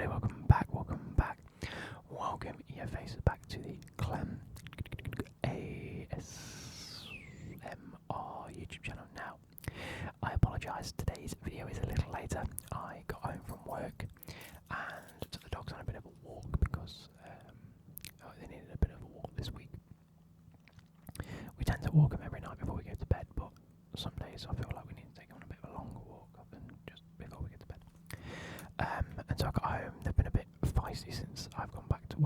everybody, welcome back. Welcome your faces back to the Clem ASMR YouTube channel. Now, I apologise, today's video is a little later. I got home from work and took the dogs on a bit of a walk because they needed a bit of a walk this week. We tend to walk them every night before we go to bed, but some days I feel like we need to take them on a bit of a longer walk than just before we get to bed. And so I got home. They've been a bit feisty since I've gone back to,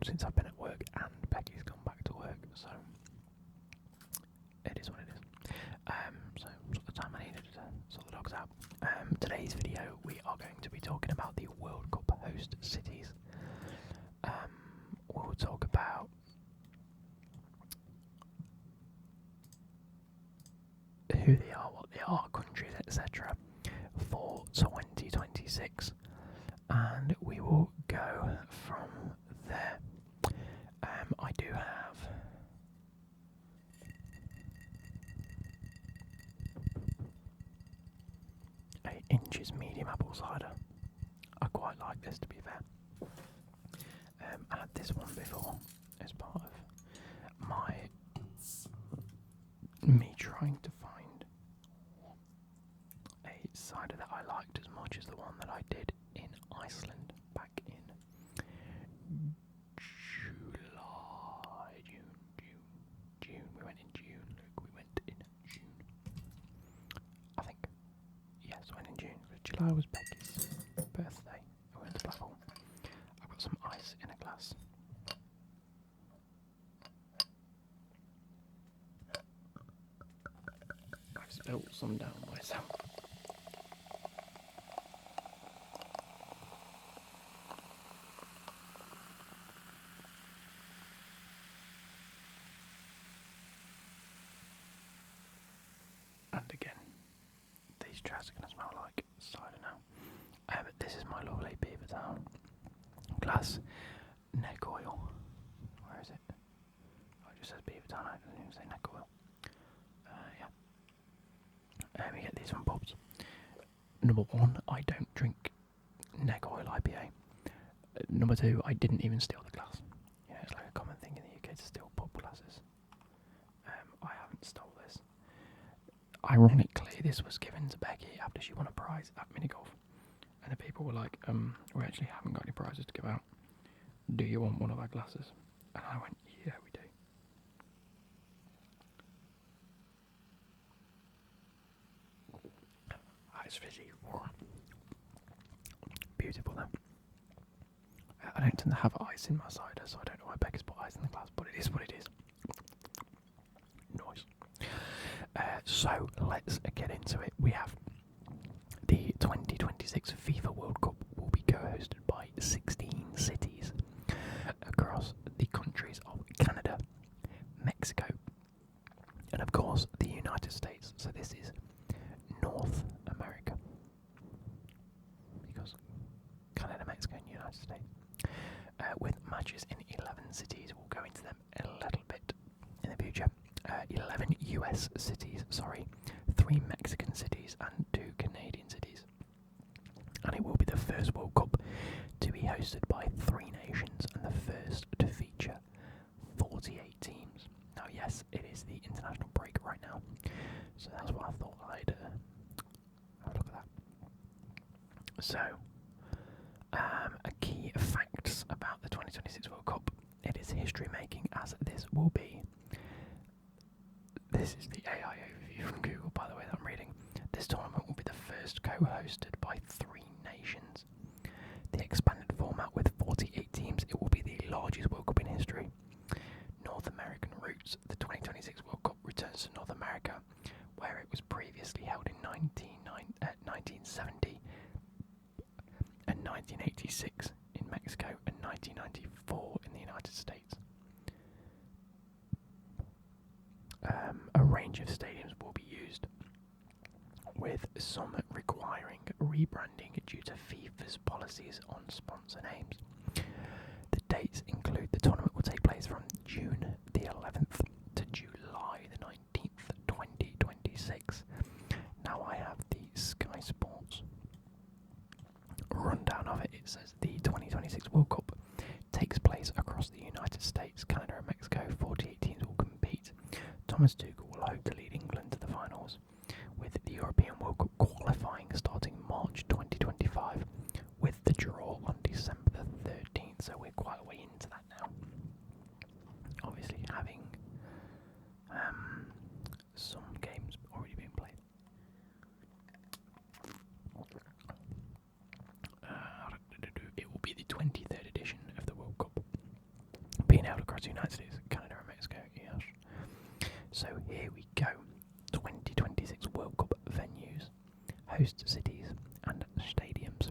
since I've been at work and Becky's gone back to work, so it is what it is. So sort of time I needed to sort the dogs out. Today's video we are going to be talking about the World Cup host cities. We'll talk about who they are, what they are, countries, etc. for 2026, and we will go from there. I do have a Inches medium apple cider. I quite like this, to be fair. I had this one before as part of me trying to find a cider that I liked as much as the one that I did in Iceland back in June. We went in June, Luke. We went in June. I think. Yes, I went in June. July was Becky's birthday. I went to Blackpool. I've got some ice in a glass. I've spilled some down myself. And again, these traps are going to smell like cider now. This is my lovely Beaver Town glass neck oil. Where is it? Oh, it just says Beaver Town, it doesn't even say neck oil. Yeah. We get these from pubs. Number one, I don't drink neck oil IPA. Number two, I didn't even steal the glass. You know, it's like a common thing in the UK to steal pub glasses. I haven't stole this. Ironically, this was given to Becky after she won a prize at minigolf. And the people were like, we actually haven't got any prizes to give out. Do you want one of our glasses? And I went, yeah, we do. It's fizzy. Beautiful though. I don't tend to have ice in my cider, so I don't know why Becky's put ice in the glass, but it is what it is. Nice. So let's get into it. We have the 2026 FIFA World Cup will be co-hosted by 16 cities across the countries of Canada, Mexico, and of course the United States. So this is North America, because Canada, Mexico, and United States. With matches in 11 cities, we'll go into them a little bit in the future. 11 US cities, 3 Mexican cities and 2 Canadian cities. And it will be the first World Cup to be hosted by 3 nations and the first to feature 48 teams. Now yes, it is the international break right now, so that's what I thought I'd have a look at that. So, a key facts about the 2026 World Cup. It is history making, as this will be. This is the AI overview from Google, by the way, that I'm reading. This tournament will be the first co-hosted by 3 nations. The expanded format with 48 teams, it will be the largest World Cup in history. North American roots. The 2026 World Cup returns to North America, where it was previously held in 1970 and 1986 in Mexico and 1994 in the United States. A range of stadiums will be used, with some requiring rebranding due to FIFA's policies on sponsor names. The dates include the tournament will take place from June the 11th to July the 19th, 2026. Now I have the Sky Sports rundown of it. It says the World Cup takes place across the United States, Canada and Mexico. 48 teams will compete. Thomas Tuchel will hope to lead England to the finals, with the European World Cup qualifying starting March 2025, with the draw on December the 13th, so we're quite a way into that now. Obviously having some games already been played. It will be the 23rd edition of the World Cup, being held across the United States, Canada and Mexico, yes. So here we go. 2026 World Cup venues, host cities and stadiums.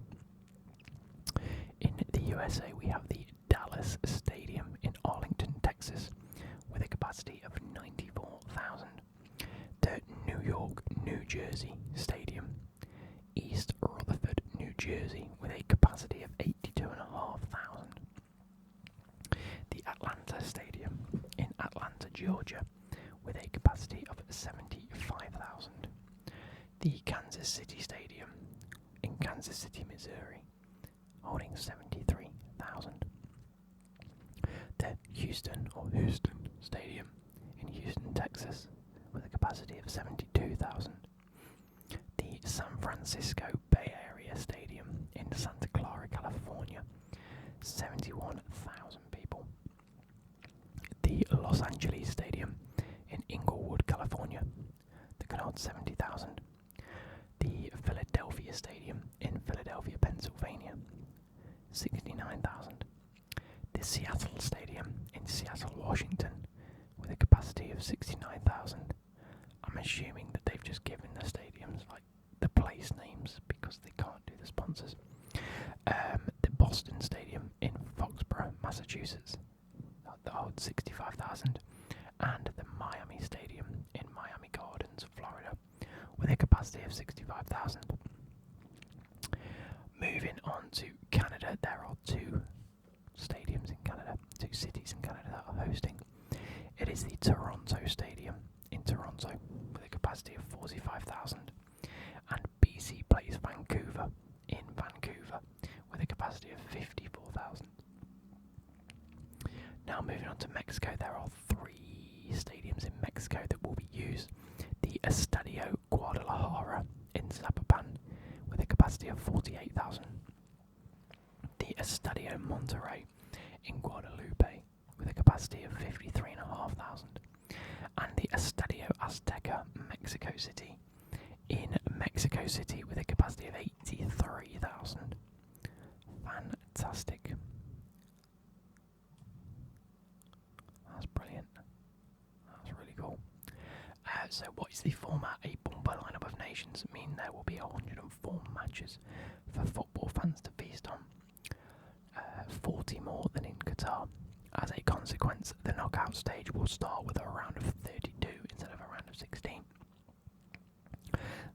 In the USA we have the Dallas Stadium in Arlington, Texas, with a capacity of 94,000. The New York, New Jersey Stadium, East Rutherford, New Jersey, with a capacity of 82,500. The Atlanta Stadium in Atlanta, Georgia, with a capacity of 75,000. The Kansas City Stadium in Kansas City, Missouri, holding 73,000. The Houston Stadium in Houston, Texas, with a capacity of 72,000. The San Francisco Bay Area Stadium in Santa Clara, California, 71,000 people. The Los Angeles Stadium in Inglewood, California, that can hold 70,000. The Philadelphia Stadium in Philadelphia, Pennsylvania, 69,000. The Seattle Stadium in Seattle, Washington, with a capacity of 69,000. I'm assuming that they've just given the stadiums like the place names because they can't do the sponsors. The Boston Stadium in Foxborough, Massachusetts, that holds 65,000, and the Miami Stadium in Miami Gardens, Florida, with a capacity of 65,000. Moving on to Canada, there are two stadiums in Canada, two cities in Canada that are hosting. It is the Toronto Stadium in Toronto, with a capacity of 45,000, and BC Place Vancouver in Vancouver, with a capacity of 54,000. Now moving on to Mexico, there are three stadiums in Mexico that will be used. The Estadio Guadalajara in Zapopan, with a capacity of 48,000. The Estadio Monterrey in Guadalupe, with a capacity of 53,500. And the Estadio Azteca Mexico City in Mexico City, with a capacity of 83,000. Fantastic. That's brilliant. That's really cool. So what is the format? A bumper lineup of nations mean there will be 104 matches for football fans to feast on. 40 more than in Qatar. As a consequence, the knockout stage will start with a round of 32 instead of a round of 16.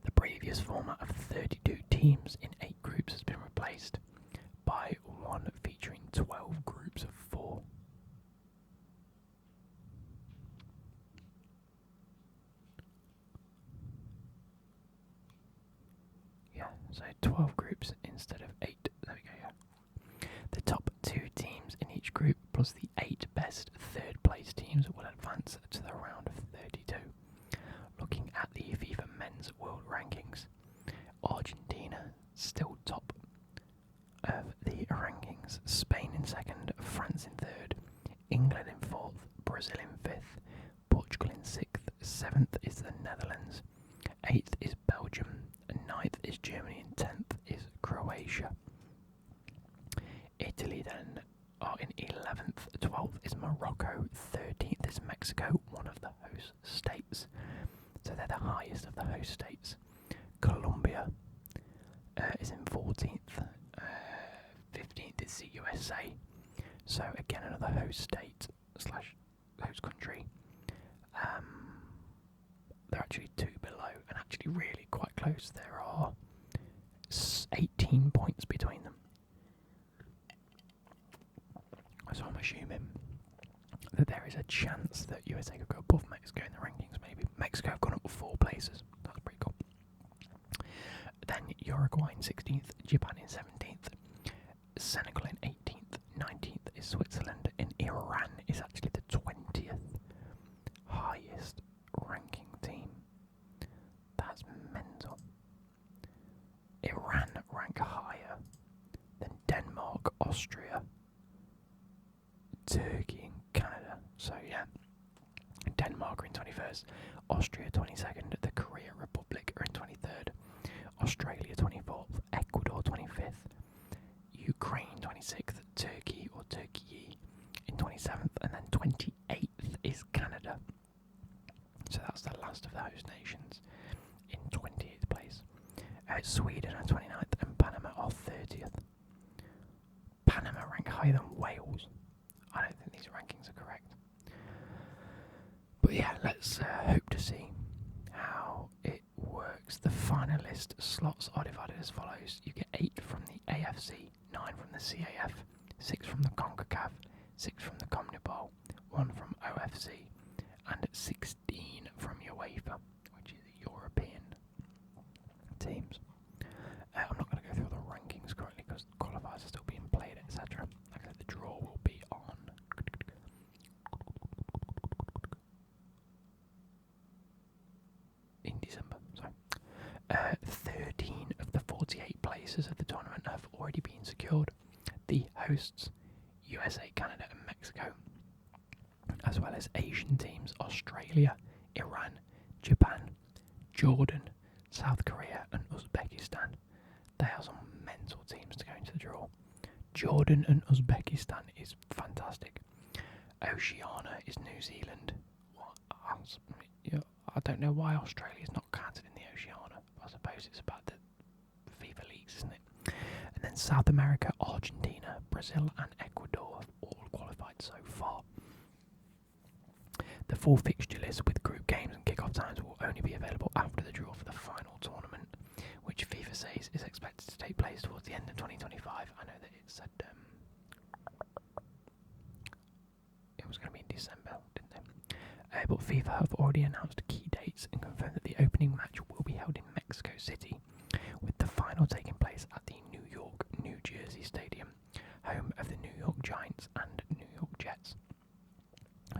The previous format of 32 teams in 8 groups has been replaced by one featuring 12 groups of 4. Yeah, so 12 groups instead of 8. There we go, yeah. The top 2 teams in each group plus the 8 best third place teams will advance to the round of 32. Looking at the FIFA Men's World Rankings, Argentina still top of the rankings, Spain in second, France in third, England in fourth, Brazil in fifth, Portugal in sixth, seventh is the Netherlands, 8th is Belgium, 9th is Germany, and 10th is Croatia. Italy then are in 11th, 12th is Morocco, 13th is Mexico, one of the host states. So they're the highest of the host states. Colombia is in 14th, 15th is the USA. So again another host state slash host country. They're actually 2 below and actually really quite close. There are 18 points between them. So I'm assuming that there is a chance that USA could go above Mexico in the rankings. Maybe Mexico have gone up 4 places. That's pretty cool. Then Uruguay in 16th, Japan in 17th, Senegal in 18th, Switzerland, and Iran is actually the 20th highest ranking team. That's mental. Iran rank higher than Denmark, Austria, Turkey, and Canada. So yeah, Denmark are in 21st, Austria 22nd, the Korea Republic are in 23rd, Australia 24th, Ecuador 25th, Ukraine 26th, Turkey or Turkey in 27th, and then 28th is Canada. So that's the last of the host nations in 28th place. Sweden are 29th and Panama are 30th. Panama rank higher than Wales. I don't think these rankings are correct. But yeah, let's hope to see how it works. The finalist slots are divided as follows. You get 8 from the AFC, 9 from the CAF, 6 from the CONCACAF, 6 from the CONMEBOL, 1 from OFC, and 16 from UEFA, which is European teams. I'm not going to go through all the rankings correctly because qualifiers are still being played, etc. Like I said, the draw will be on in December. Sorry. 13 of the 48 places of the tournament have already been secured. The hosts, USA, Canada, and Mexico, as well as Asian teams Australia, Iran, Japan, Jordan, South Korea, and Uzbekistan. They are some mental teams to go into the draw. Jordan and Uzbekistan is fantastic. Oceania is New Zealand. I don't know why Australia is not counted in the Oceania. I suppose it's about the FIFA leagues, isn't it? And then South America, Argentina, Brazil, and Ecuador have all qualified so far. The full fixture list with group games and kick-off times will only be available after the draw for the final tournament, which FIFA says is expected to take place towards the end of 2025. I know that it said it was going to be in December, didn't they? But FIFA have already announced key dates and confirmed that the opening match will be held in Mexico City, with the final taking place at the New York, New Jersey Stadium, home of the New York Giants and New York Jets.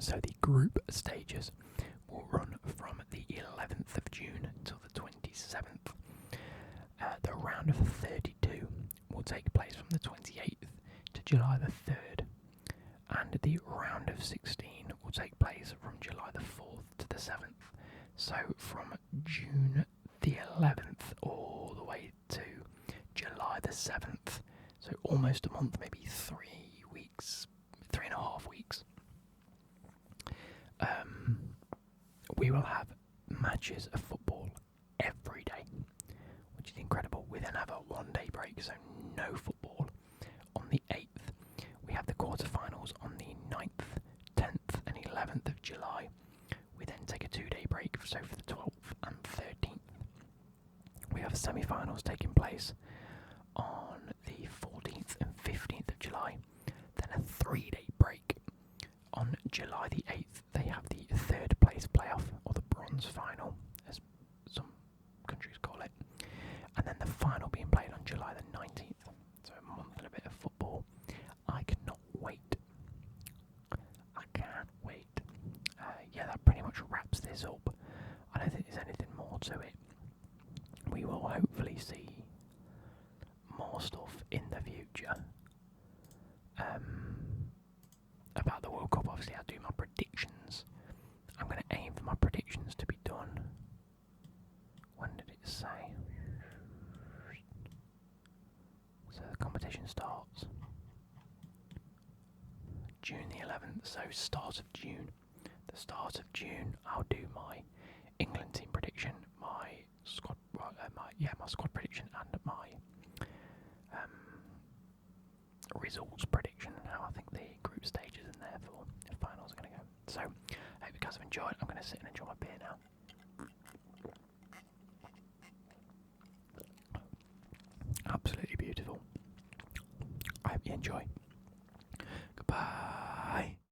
So the group stages will run from the 11th of June till the 27th. The round of 32 will take place from the 28th to July the 3rd, and the round of 16 will take place from July the 4th to the 7th. So from June the 11th all the way to July the 7th. So almost a month, maybe 3 weeks, 3.5 weeks. We will have matches of football every day, which is incredible. We then have a 1-day break, so no football on the 8th. We have the quarterfinals on the 9th, 10th and 11th of July. We then take a 2-day break, so for the 12th and 13th. We have semi-finals taking place on the 14th and 15th of July. Then a 3-day break. On July the 8th, they have the 3rd place playoff, or the bronze final, as some countries call it. And then the final being played on July the 19th. So a month and a bit of football. I cannot wait. I can't wait. Yeah, that pretty much wraps this up. I don't think there's anything more to it. We will hopefully see more stuff in the future. About the World Cup, obviously I'll do my predictions. I'm going to aim for my predictions to be done. When did it say? So the competition starts June the 11th, so start of June. The start of June, I'll do my England team prediction, my squad prediction, and my results prediction, and how I think the group stages and therefore the finals are going to go. So, I hope you guys have enjoyed. I'm going to sit and enjoy my beer now. Absolutely beautiful. I hope you enjoy. Goodbye.